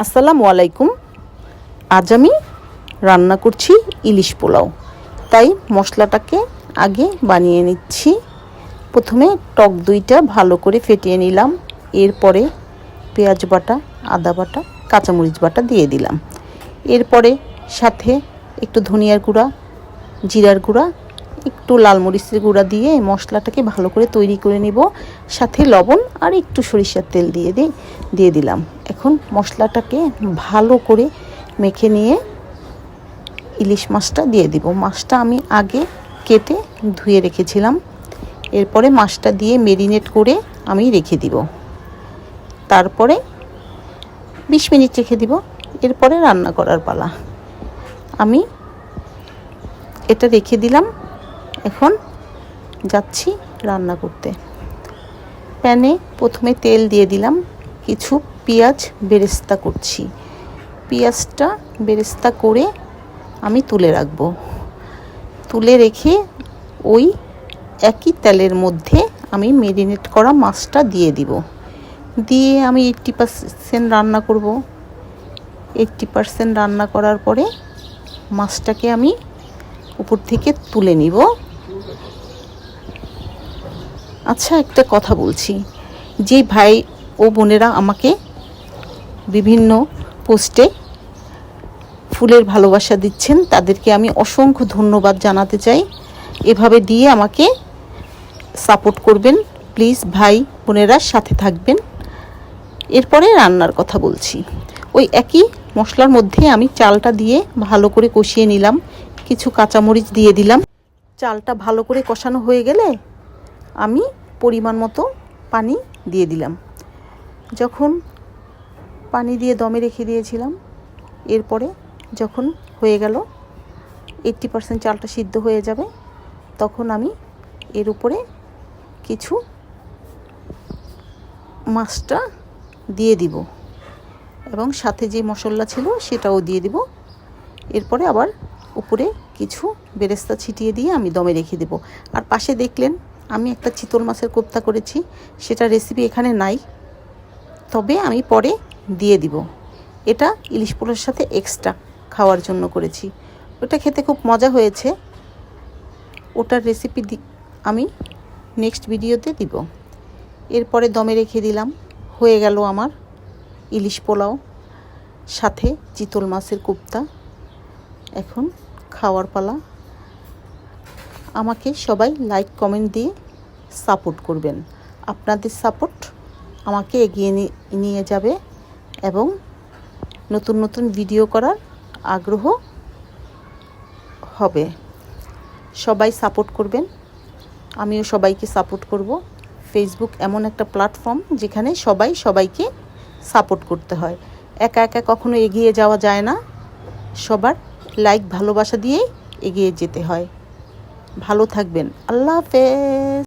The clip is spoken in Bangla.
আসসালামু আলাইকুম। আজ আমি রান্না করছি ইলিশ পোলাও। তাই মশলাটাকে আগে বানিয়ে নিচ্ছি। প্রথমে টক দইটা ভালো করে ফেটিয়ে নিলাম। এরপরে পেঁয়াজ বাটা, আদা বাটা, কাঁচামরিচ বাটা দিয়ে দিলাম। এরপরে সাথে একটু ধনিয়ার গুঁড়া, জিরার গুঁড়া, একটু লাল মরিচের গুঁড়া দিয়ে মশলাটাকে ভালো করে তৈরি করে নেব। সাথে লবণ আর একটু সরিষার তেল দিয়ে দিলাম। এখন মশলাটাকে ভালো করে মেখে নিয়ে ইলিশ মাছটা দিয়ে দিব। মাছটা আমি আগে কেটে ধুয়ে রেখেছিলাম। এরপরে মাছটা দিয়ে মেরিনেট করে আমি রেখে দিব। তারপরে 20 মিনিট রেখে দিব। এরপরে রান্না করার পালা। আমি এটা রেখে দিলাম। এখন যাচ্ছি রান্না করতে। প্যানে প্রথমে তেল দিয়ে দিলাম। কিছু পেঁয়াজ বেরেস্তা করছি। পেঁয়াজটা বেরেস্তা করে আমি তুলে রাখবো। তুলে রেখে ওই একই তেলের মধ্যে আমি মেরিনেট করা মাছটা দিয়ে দিব। দিয়ে আমি 80% রান্না করব। 80% রান্না করার পরে মাছটাকে আমি উপর থেকে তুলে নিব। আচ্ছা, একটা কথা বলছি, যে ভাই ও বোনেরা আমাকে বিভিন্ন পোস্টে ফুলের ভালোবাসা দিচ্ছেন, তাদেরকে আমি অসংখ্য ধন্যবাদ জানাতে চাই। এভাবে দিয়ে আমাকে সাপোর্ট করবেন প্লিজ। ভাই বোনেরা সাথে থাকবেন। এরপরে রান্নার কথা বলছি। ওই একই মশলার মধ্যে আমি চালটা দিয়ে ভালো করে কষিয়ে নিলাম। কিছু কাঁচামরিচ দিয়ে দিলাম। চালটা ভালো করে কষানো হয়ে গেলে আমি পরিমাণ মতো পানি দিয়ে দিলাম। যখন পানি দিয়ে দমে রেখে দিয়েছিলাম, এরপরে যখন হয়ে গেল 80% চালটা সিদ্ধ হয়ে যাবে, তখন আমি এর উপরে কিছু মাছটা দিয়ে দিব এবং সাথে যে মশলা ছিল সেটাও দিয়ে দিব। এরপরে আবার উপরে কিছু বেরেস্তা ছিটিয়ে দিয়ে আমি দমে রেখে দেব। আর পাশে দেখলেন আমি একটা চিতল মাছের কোপ্তা করেছি। সেটা রেসিপি এখানে নাই, তবে আমি পরে দিয়ে দিব। এটা ইলিশ পোলাওর সাথে এক্সট্রা খাওয়ার জন্য করেছি। ওটা খেতে খুব মজা হয়েছে। ওটার রেসিপি আমি নেক্সট ভিডিওতে দিব। এরপরে দমে রেখে দিলাম। হয়ে গেল আমার ইলিশ পোলাও সাথে চিতল মাছের কোপ্তা। এখন খাওয়ার পালা। আমাকে সবাই লাইক কমেন্ট দিয়ে সাপোর্ট করবেন। আপনাদের সাপোর্ট আমাকে এগিয়ে নিয়ে যাবে এবং নতুন নতুন ভিডিও করার আগ্রহ হবে। সবাই সাপোর্ট করবেন। আমিও সবাইকে সাপোর্ট করব। ফেসবুক এমন একটা প্ল্যাটফর্ম যেখানে সবাই সবাইকে সাপোর্ট করতে হয়। একা একা কখনো এগিয়ে যাওয়া যায় না। সবার লাইক ভালোবাসা দিয়েই এগিয়ে যেতে হয়। ভালো থাকবেন। আল্লাহ হাফেজ।